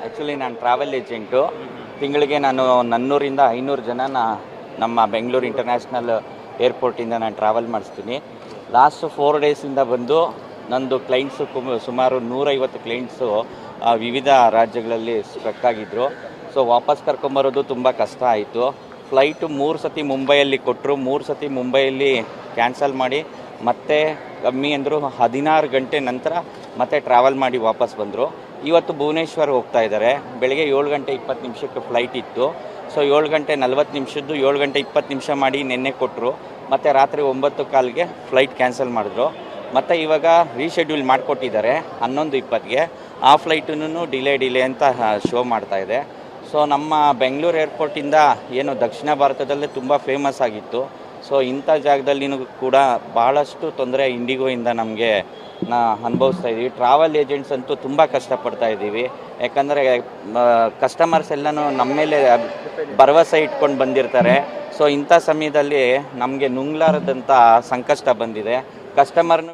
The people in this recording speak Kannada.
ಆ್ಯಕ್ಚುಲಿ ನಾನು ಟ್ರಾವೆಲ್ ಏಜೆಂಟು. ತಿಂಗಳಿಗೆ ನಾನು 400ರಿಂದ 500 ಜನನ ನಮ್ಮ ಬೆಂಗಳೂರು ಇಂಟರ್ನ್ಯಾಷನಲ್ ಏರ್ಪೋರ್ಟಿಂದ ನಾನು ಟ್ರಾವೆಲ್ ಮಾಡಿಸ್ತೀನಿ. ಲಾಸ್ಟ್ 4 ಡೇಸಿಂದ ಬಂದು ನಂದು ಕ್ಲೈಂಟ್ಸು ಸುಮಾರು 150 ಕ್ಲೈಂಟ್ಸು ವಿವಿಧ ರಾಜ್ಯಗಳಲ್ಲಿ ಸ್ಟ್ರಕ್ ಆಗಿದ್ದರು. ಸೊ ವಾಪಸ್ ಕರ್ಕೊಂಬರೋದು ತುಂಬ ಕಷ್ಟ ಆಯಿತು. ಫ್ಲೈಟು 3 ಸತಿ ಮುಂಬೈಯಲ್ಲಿ ಕೊಟ್ಟರು, 3 ಸತಿ ಮುಂಬೈಯಲ್ಲಿ ಕ್ಯಾನ್ಸಲ್ ಮಾಡಿ ಮತ್ತೆ ಕಮ್ಮಿ ಅಂದರು 16 ಗಂಟೆ ನಂತರ ಮತ್ತೆ ಟ್ರಾವೆಲ್ ಮಾಡಿ ವಾಪಸ್ ಬಂದರು. ಇವತ್ತು ಭುವನೇಶ್ವರ್ ಹೋಗ್ತಾ ಇದ್ದಾರೆ. ಬೆಳಗ್ಗೆ 7 ಗಂಟೆ 20 ನಿಮಿಷಕ್ಕೆ ಫ್ಲೈಟ್ ಇತ್ತು. ಸೊ 7 ಗಂಟೆ 40 ನಿಮಿಷದ್ದು 7 ಗಂಟೆ 20 ನಿಮಿಷ ಮಾಡಿ ನಿನ್ನೆ ಕೊಟ್ಟರು. ಮತ್ತು ರಾತ್ರಿ 9:15ಗೆ ಫ್ಲೈಟ್ ಕ್ಯಾನ್ಸಲ್ ಮಾಡಿದ್ರು. ಮತ್ತು ಇವಾಗ ರೀಶೆಡ್ಯೂಲ್ ಮಾಡಿಕೊಟ್ಟಿದ್ದಾರೆ 11:20ಗೆ. ಆ ಫ್ಲೈಟನ್ನು ಡಿಲೇ ಅಂತ ಶೋ ಮಾಡ್ತಾಯಿದೆ. ಸೊ ನಮ್ಮ ಬೆಂಗಳೂರು ಏರ್ಪೋರ್ಟಿಂದ ಏನು ದಕ್ಷಿಣ ಭಾರತದಲ್ಲೇ ತುಂಬ ಫೇಮಸ್ ಆಗಿತ್ತು. ಸೊ ಇಂಥ ಜಾಗದಲ್ಲಿನೂ ಕೂಡ ಭಾಳಷ್ಟು ತೊಂದರೆ ಇಂಡಿಗೋಯಿಂದ ನಮಗೆ ಅನುಭವಿಸ್ತಾ ಇದ್ದೀವಿ. ಟ್ರಾವೆಲ್ ಏಜೆಂಟ್ಸ್ ಅಂತೂ ತುಂಬ ಕಷ್ಟಪಡ್ತಾ ಇದ್ದೀವಿ. ಯಾಕಂದರೆ ಕಸ್ಟಮರ್ಸ್ ಎಲ್ಲನೂ ನಮ್ಮ ಮೇಲೆ ಭರವಸೆ ಇಟ್ಕೊಂಡು ಬಂದಿರ್ತಾರೆ. ಸೊ ಇಂಥ ಸಮಯದಲ್ಲಿ ನಮಗೆ ನುಂಗ್ಲಾರದಂಥ ಸಂಕಷ್ಟ ಬಂದಿದೆ. ಕಸ್ಟಮರ್ನು